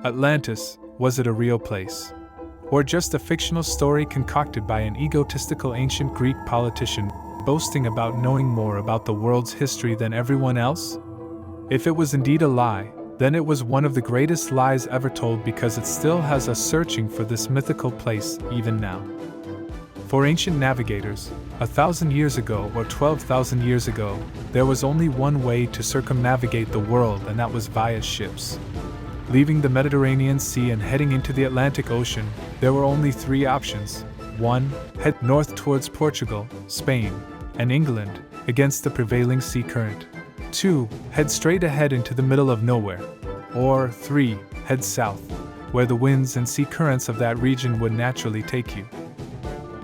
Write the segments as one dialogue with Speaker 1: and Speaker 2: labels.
Speaker 1: Atlantis, was it a real place? Or just a fictional story concocted by an egotistical ancient Greek politician boasting about knowing more about the world's history than everyone else? If it was indeed a lie, then it was one of the greatest lies ever told because it still has us searching for this mythical place even now. For ancient navigators, 1,000 years ago or 12,000 years ago, there was only one way to circumnavigate the world, and that was via ships. Leaving the Mediterranean Sea and heading into the Atlantic Ocean, there were only three options. 1. Head north towards Portugal, Spain, and England, against the prevailing sea current. 2. Head straight ahead into the middle of nowhere. Or 3. Head south, where the winds and sea currents of that region would naturally take you.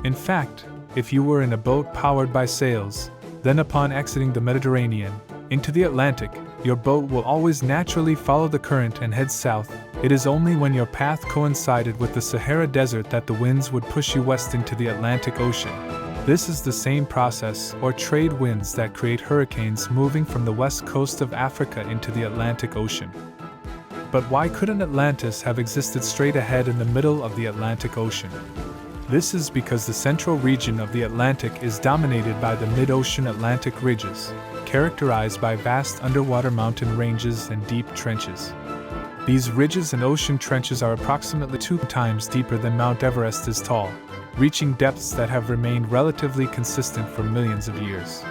Speaker 1: In fact, if you were in a boat powered by sails, then upon exiting the Mediterranean, into the Atlantic, your boat will always naturally follow the current and head south. It is only when your path coincided with the Sahara Desert that the winds would push you west into the Atlantic Ocean. This is the same process, or trade winds, that create hurricanes moving from the west coast of Africa into the Atlantic Ocean. But why couldn't Atlantis have existed straight ahead in the middle of the Atlantic Ocean? This is because the central region of the Atlantic is dominated by the mid-ocean Atlantic ridges, characterized by vast underwater mountain ranges and deep trenches. These ridges and ocean trenches are approximately 2 times deeper than Mount Everest is tall, reaching depths that have remained relatively consistent for millions of years.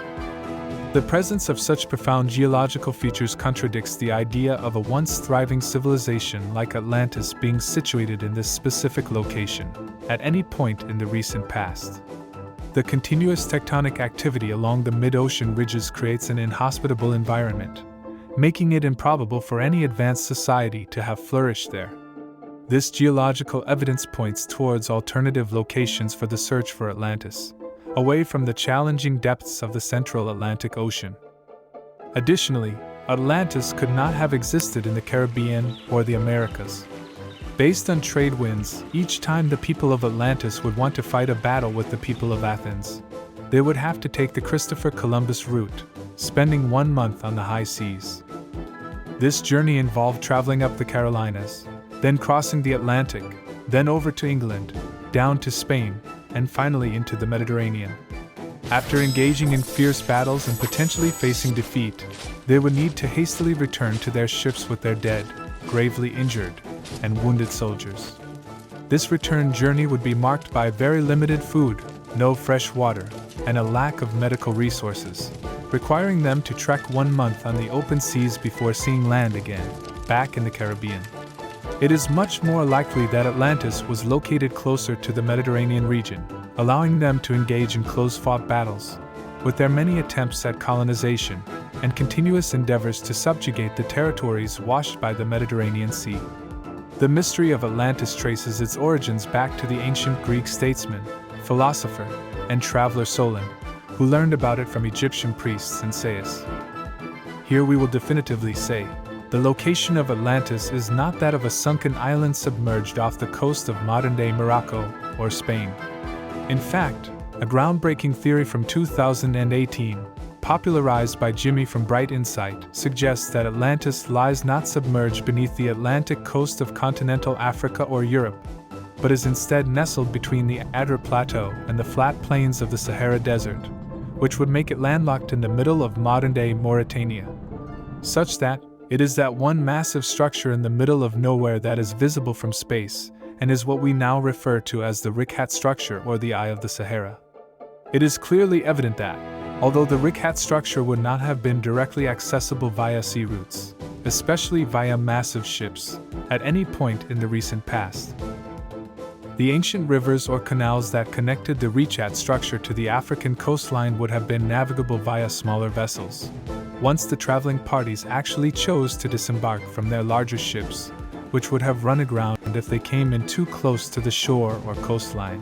Speaker 1: The presence of such profound geological features contradicts the idea of a once thriving civilization like Atlantis being situated in this specific location, at any point in the recent past. The continuous tectonic activity along the mid-ocean ridges creates an inhospitable environment, making it improbable for any advanced society to have flourished there. This geological evidence points towards alternative locations for the search for Atlantis, away from the challenging depths of the central Atlantic Ocean. Additionally, Atlantis could not have existed in the Caribbean or the Americas. Based on trade winds, each time the people of Atlantis would want to fight a battle with the people of Athens, they would have to take the Christopher Columbus route, spending 1 month on the high seas. This journey involved traveling up the Carolinas, then crossing the Atlantic, then over to England, down to Spain, and finally into the Mediterranean. After engaging in fierce battles and potentially facing defeat, they would need to hastily return to their ships with their dead, gravely injured, and wounded soldiers. This return journey would be marked by very limited food, no fresh water, and a lack of medical resources, requiring them to trek 1 month on the open seas before seeing land again, back in the Caribbean. It is much more likely that Atlantis was located closer to the Mediterranean region, allowing them to engage in close-fought battles, with their many attempts at colonization and continuous endeavors to subjugate the territories washed by the Mediterranean Sea. The mystery of Atlantis traces its origins back to the ancient Greek statesman, philosopher, and traveler Solon, who learned about it from Egyptian priests and sages. Here we will definitively say, the location of Atlantis is not that of a sunken island submerged off the coast of modern-day Morocco or Spain. In fact, a groundbreaking theory from 2018, popularized by Jimmy from Bright Insight, suggests that Atlantis lies not submerged beneath the Atlantic coast of continental Africa or Europe, but is instead nestled between the Adrar Plateau and the flat plains of the Sahara Desert, which would make it landlocked in the middle of modern-day Mauritania. Such that, it is that one massive structure in the middle of nowhere that is visible from space, and is what we now refer to as the Richat structure or the Eye of the Sahara. It is clearly evident that, although the Richat structure would not have been directly accessible via sea routes, especially via massive ships, at any point in the recent past, the ancient rivers or canals that connected the Richat structure to the African coastline would have been navigable via smaller vessels, once the traveling parties actually chose to disembark from their larger ships, which would have run aground if they came in too close to the shore or coastline.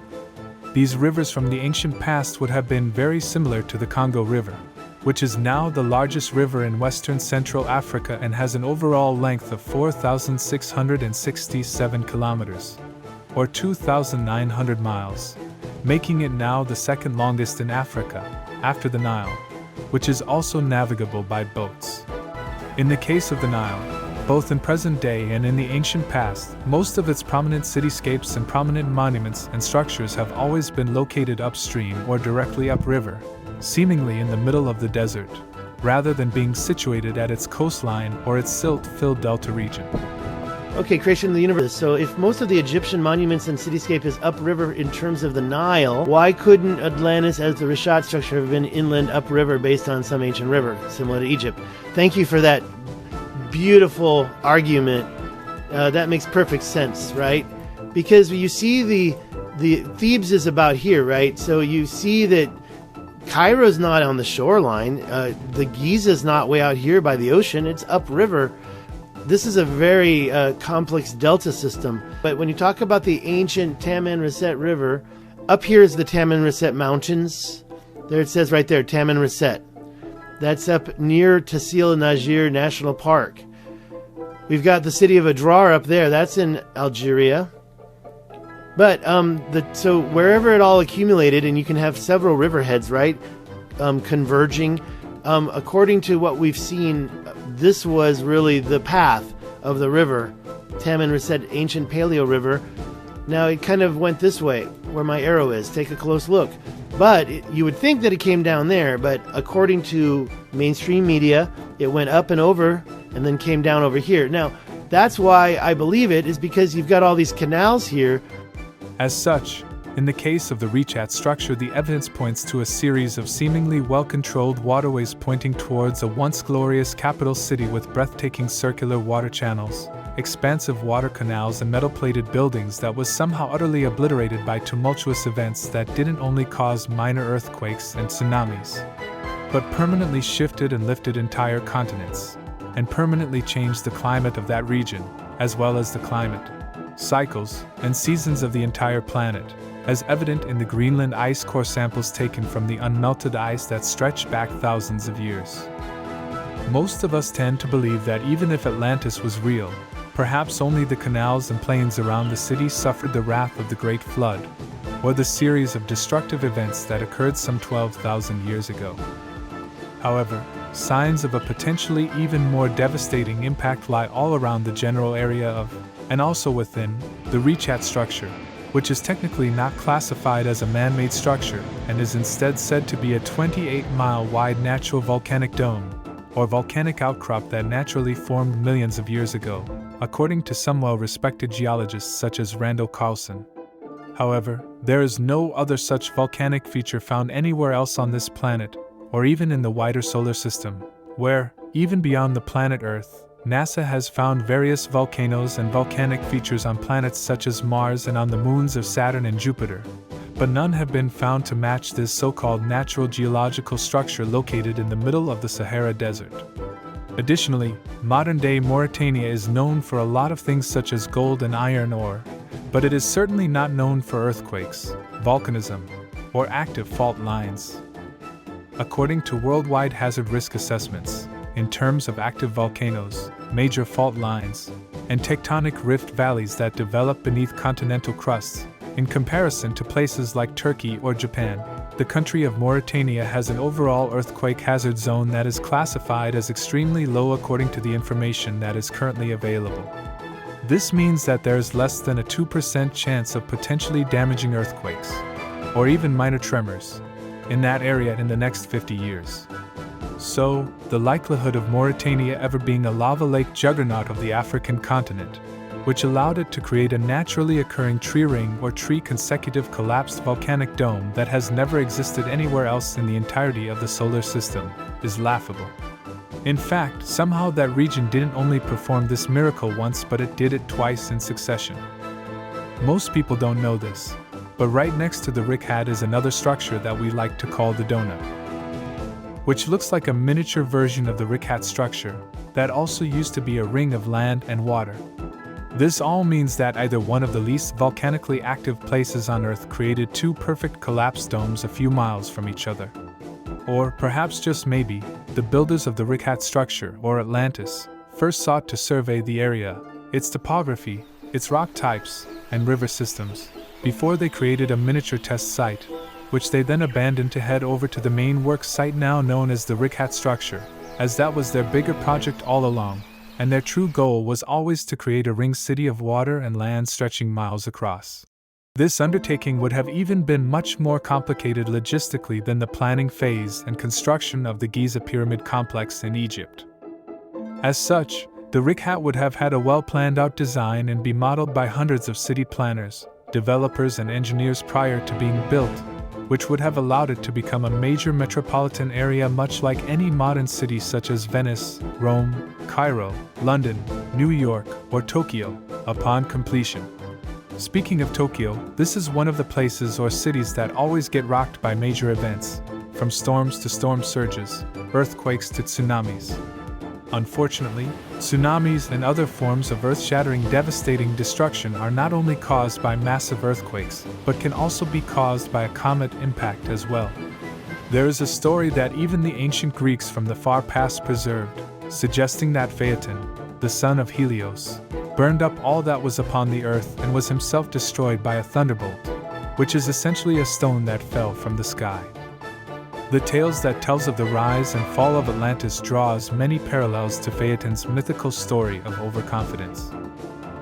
Speaker 1: These rivers from the ancient past would have been very similar to the Congo River, which is now the largest river in western Central Africa and has an overall length of 4,667 kilometers, or 2,900 miles, making it now the second longest in Africa, after the Nile, which is also navigable by boats. In the case of the Nile, both in present day and in the ancient past. Most of its prominent cityscapes and prominent monuments and structures have always been located upstream or directly upriver, seemingly in the middle of the desert, rather than being situated at its coastline or its silt-filled delta region.
Speaker 2: Okay, creation of the universe. So if most of the Egyptian monuments and cityscape is upriver in terms of the Nile, why couldn't Atlantis as the Richat structure have been inland upriver based on some ancient river, similar to Egypt? Thank you for that beautiful argument. That makes perfect sense, right? Because you see the Thebes is about here, right? So you see that Cairo's not on the shoreline. The Giza's not way out here by the ocean. It's upriver. This is a very complex delta system. But when you talk about the ancient Tamanrasset River, up here is the Tamanrasset Mountains. There it says right there, Tamanrasset. That's up near Tasil Najir National Park. We've got the city of Adrar up there. That's in Algeria. But so wherever it all accumulated, and you can have several riverheads, right, converging. According to what we've seen, this was really the path of the river, Tamanrasset Ancient Paleo River. Now it kind of went this way, where my arrow is. Take a close look. But you would think that it came down there, but according to mainstream media, it went up and over and then came down over here. Now, that's why I believe it, is because you've got all these canals here.
Speaker 1: As such, in the case of the Richat structure, the evidence points to a series of seemingly well-controlled waterways pointing towards a once glorious capital city with breathtaking circular water channels, expansive water canals, and metal-plated buildings that was somehow utterly obliterated by tumultuous events that didn't only cause minor earthquakes and tsunamis, but permanently shifted and lifted entire continents, and permanently changed the climate of that region, as well as the climate, cycles, and seasons of the entire planet, as evident in the Greenland ice core samples taken from the unmelted ice that stretch back thousands of years. Most of us tend to believe that even if Atlantis was real, perhaps only the canals and plains around the city suffered the wrath of the Great Flood, or the series of destructive events that occurred some 12,000 years ago. However, signs of a potentially even more devastating impact lie all around the general area of, and also within, the Richat structure, which is technically not classified as a man-made structure and is instead said to be a 28-mile-wide natural volcanic dome, or volcanic outcrop that naturally formed millions of years ago, according to some well-respected geologists such as Randall Carlson. However, there is no other such volcanic feature found anywhere else on this planet, or even in the wider solar system, where, even beyond the planet Earth, NASA has found various volcanoes and volcanic features on planets such as Mars and on the moons of Saturn and Jupiter, but none have been found to match this so-called natural geological structure located in the middle of the Sahara Desert. Additionally, modern-day Mauritania is known for a lot of things such as gold and iron ore, but it is certainly not known for earthquakes, volcanism, or active fault lines. According to worldwide hazard risk assessments, in terms of active volcanoes, major fault lines, and tectonic rift valleys that develop beneath continental crusts, in comparison to places like Turkey or Japan, the country of Mauritania has an overall earthquake hazard zone that is classified as extremely low according to the information that is currently available. This means that there is less than a 2% chance of potentially damaging earthquakes, or even minor tremors, in that area in the next 50 years. So, the likelihood of Mauritania ever being a lava lake juggernaut of the African continent, which allowed it to create a naturally occurring tree ring or tree consecutive collapsed volcanic dome that has never existed anywhere else in the entirety of the solar system, is laughable. In fact, somehow that region didn't only perform this miracle once, but it did it twice in succession. Most people don't know this, but right next to the Richat is another structure that we like to call the donut, which looks like a miniature version of the Richat structure that also used to be a ring of land and water. This all means that either one of the least volcanically active places on Earth created two perfect collapsed domes a few miles from each other. Or, perhaps just maybe, the builders of the Richat structure, or Atlantis, first sought to survey the area, its topography, its rock types, and river systems, before they created a miniature test site, which they then abandoned to head over to the main work site now known as the Richat structure, as that was their bigger project all along, and their true goal was always to create a ring city of water and land stretching miles across. This undertaking would have even been much more complicated logistically than the planning phase and construction of the Giza pyramid complex in Egypt. As such, the Richat would have had a well-planned-out design and be modeled by hundreds of city planners, developers and engineers prior to being built, which would have allowed it to become a major metropolitan area much like any modern city such as Venice, Rome, Cairo, London, New York, or Tokyo, upon completion. Speaking of Tokyo, this is one of the places or cities that always get rocked by major events, from storms to storm surges, earthquakes to tsunamis. Unfortunately, tsunamis and other forms of earth-shattering devastating destruction are not only caused by massive earthquakes, but can also be caused by a comet impact as well. There is a story that even the ancient Greeks from the far past preserved, suggesting that Phaeton, the son of Helios, burned up all that was upon the earth and was himself destroyed by a thunderbolt, which is essentially a stone that fell from the sky. The tales that tells of the rise and fall of Atlantis draws many parallels to Phaeton's mythical story of overconfidence.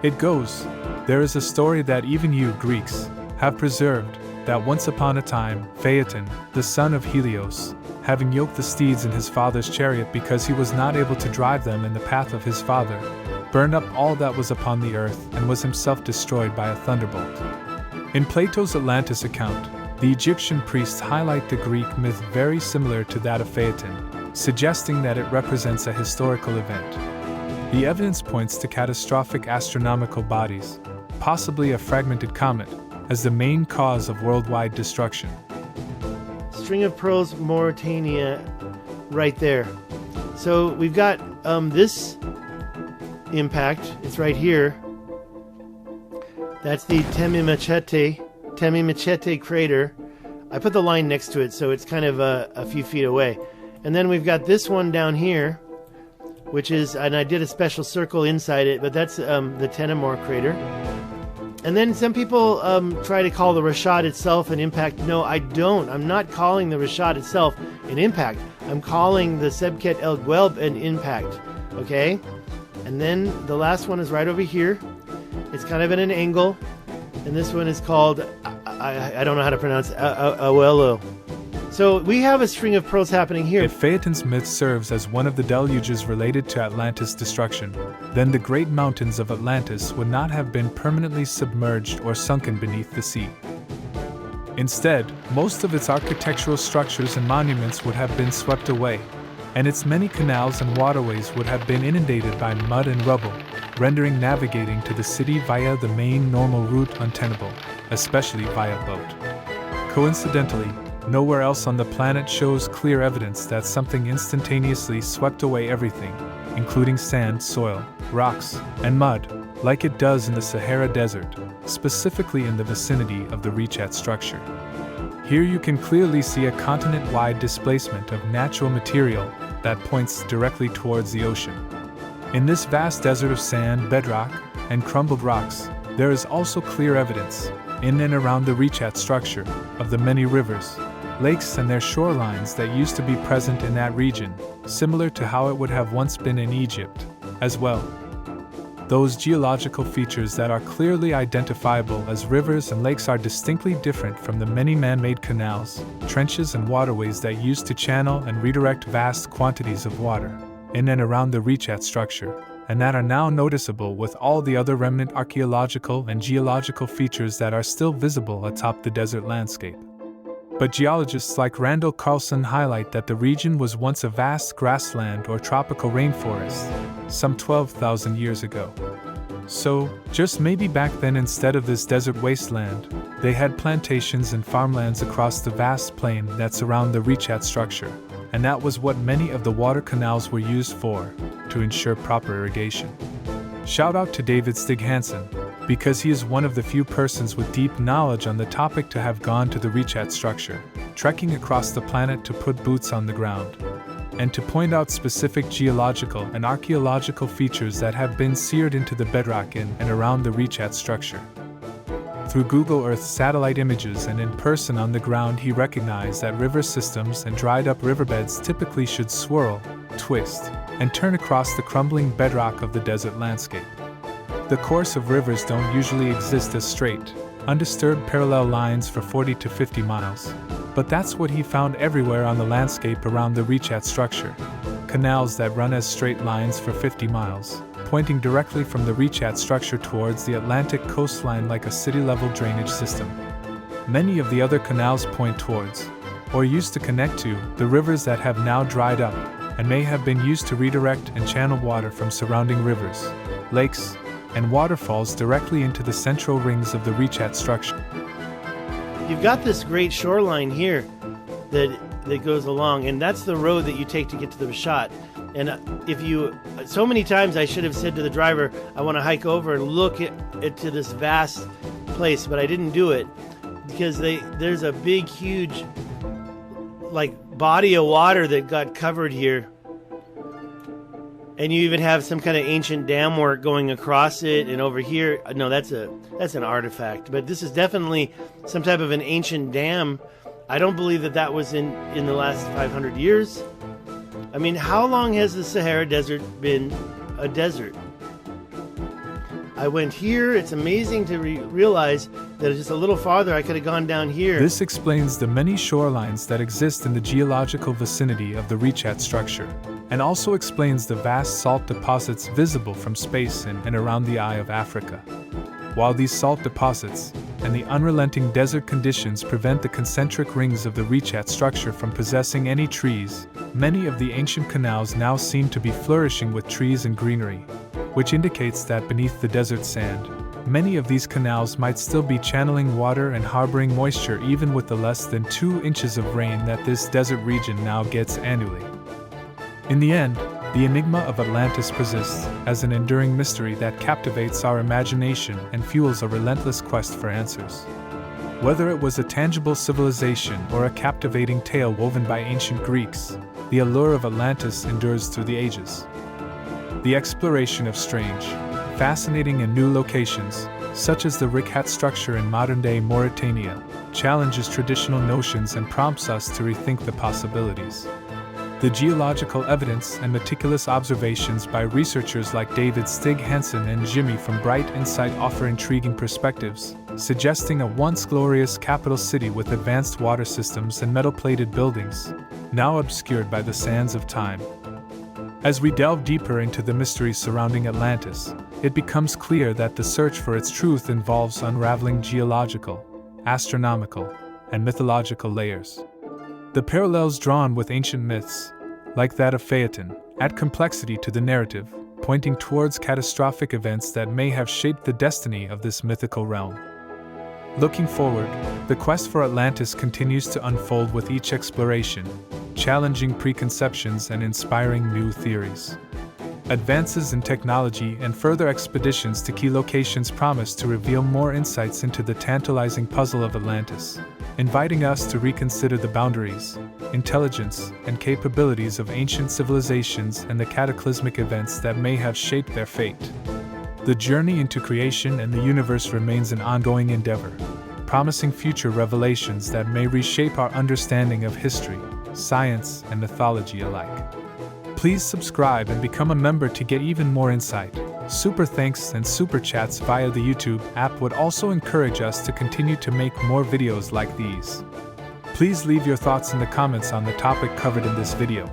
Speaker 1: It goes, there is a story that even you Greeks have preserved, that once upon a time, Phaeton, the son of Helios, having yoked the steeds in his father's chariot because he was not able to drive them in the path of his father, burned up all that was upon the earth and was himself destroyed by a thunderbolt. In Plato's Atlantis account, the Egyptian priests highlight the Greek myth very similar to that of Phaeton, suggesting that it represents a historical event. The evidence points to catastrophic astronomical bodies, possibly a fragmented comet, as the main cause of worldwide destruction.
Speaker 2: String of Pearls, Mauritania, right there. So we've got this impact. It's right here. That's the Temimachete crater. I put the line next to it, so it's kind of a few feet away. And then we've got this one down here, which is, and I did a special circle inside it, but that's the Tenamor crater. And then some people try to call the Richat itself an impact. No, I don't. I'm not calling the Richat itself an impact. I'm calling the Sebket El Guelb an impact. Okay? And then the last one is right over here. It's kind of at an angle. And this one is called, I don't know how to pronounce it, Awelo. So we have a string of pearls happening here.
Speaker 1: If Phaeton's myth serves as one of the deluges related to Atlantis' destruction, then the great mountains of Atlantis would not have been permanently submerged or sunken beneath the sea. Instead, most of its architectural structures and monuments would have been swept away, and its many canals and waterways would have been inundated by mud and rubble, rendering navigating to the city via the main normal route untenable, especially via boat. Coincidentally, nowhere else on the planet shows clear evidence that something instantaneously swept away everything, including sand, soil, rocks, and mud, like it does in the Sahara Desert, specifically in the vicinity of the Richat structure. Here you can clearly see a continent-wide displacement of natural material that points directly towards the ocean. In this vast desert of sand, bedrock, and crumbled rocks, there is also clear evidence, in and around the Richat structure, of the many rivers, lakes and their shorelines that used to be present in that region, similar to how it would have once been in Egypt, as well. Those geological features that are clearly identifiable as rivers and lakes are distinctly different from the many man-made canals, trenches and waterways that used to channel and redirect vast quantities of water in and around the Richat structure, and that are now noticeable with all the other remnant archaeological and geological features that are still visible atop the desert landscape. But geologists like Randall Carlson highlight that the region was once a vast grassland or tropical rainforest, some 12,000 years ago. So, just maybe back then instead of this desert wasteland, they had plantations and farmlands across the vast plain that surround the Richat structure, and that was what many of the water canals were used for, to ensure proper irrigation. Shout out to David Stig Hansen, because he is one of the few persons with deep knowledge on the topic to have gone to the Richat structure, trekking across the planet to put boots on the ground, and to point out specific geological and archaeological features that have been seared into the bedrock in and around the Richat structure. Through Google Earth satellite images and in person on the ground, he recognized that river systems and dried-up riverbeds typically should swirl, twist, and turn across the crumbling bedrock of the desert landscape. The course of rivers don't usually exist as straight, undisturbed parallel lines for 40 to 50 miles, but that's what he found everywhere on the landscape around the Richat structure. Canals that run as straight lines for 50 miles, pointing directly from the Richat structure towards the Atlantic coastline like a city-level drainage system. Many of the other canals point towards, or used to connect to, the rivers that have now dried up, and may have been used to redirect and channel water from surrounding rivers, lakes, and waterfalls directly into the central rings of the Richat structure.
Speaker 2: You've got this great shoreline here that goes along, and that's the road that you take to get to the Richat. And so many times I should have said to the driver, I want to hike over and look to this vast place, but I didn't do it because there's a big, huge, body of water that got covered here. And you even have some kind of ancient dam work going across it, and over here, no, that's an artifact. But this is definitely some type of an ancient dam. I don't believe that was in the last 500 years. I mean, how long has the Sahara Desert been a desert? I went here. It's amazing to realize that just a little farther I could have gone down here.
Speaker 1: This explains the many shorelines that exist in the geological vicinity of the Richat structure, and also explains the vast salt deposits visible from space in and around the Eye of Africa. While these salt deposits and the unrelenting desert conditions prevent the concentric rings of the Richat structure from possessing any trees, many of the ancient canals now seem to be flourishing with trees and greenery, which indicates that beneath the desert sand, many of these canals might still be channeling water and harboring moisture even with the less than 2 inches of rain that this desert region now gets annually. In the end, the enigma of Atlantis persists as an enduring mystery that captivates our imagination and fuels a relentless quest for answers. Whether it was a tangible civilization or a captivating tale woven by ancient Greeks, the allure of Atlantis endures through the ages. The exploration of strange, fascinating and new locations, such as the Richat structure in modern-day Mauritania, challenges traditional notions and prompts us to rethink the possibilities. The geological evidence and meticulous observations by researchers like David Stig Hansen and Jimmy from Bright Insight offer intriguing perspectives, suggesting a once glorious capital city with advanced water systems and metal-plated buildings, now obscured by the sands of time. As we delve deeper into the mysteries surrounding Atlantis, it becomes clear that the search for its truth involves unraveling geological, astronomical, and mythological layers. The parallels drawn with ancient myths, like that of Phaeton, add complexity to the narrative, pointing towards catastrophic events that may have shaped the destiny of this mythical realm. Looking forward, the quest for Atlantis continues to unfold with each exploration, challenging preconceptions and inspiring new theories. Advances in technology and further expeditions to key locations promise to reveal more insights into the tantalizing puzzle of Atlantis, inviting us to reconsider the boundaries, intelligence, and capabilities of ancient civilizations and the cataclysmic events that may have shaped their fate. The journey into creation and the universe remains an ongoing endeavor, promising future revelations that may reshape our understanding of history, science, and mythology alike. Please subscribe and become a member to get even more insight. Super thanks and super chats via the YouTube app would also encourage us to continue to make more videos like these. Please leave your thoughts in the comments on the topic covered in this video.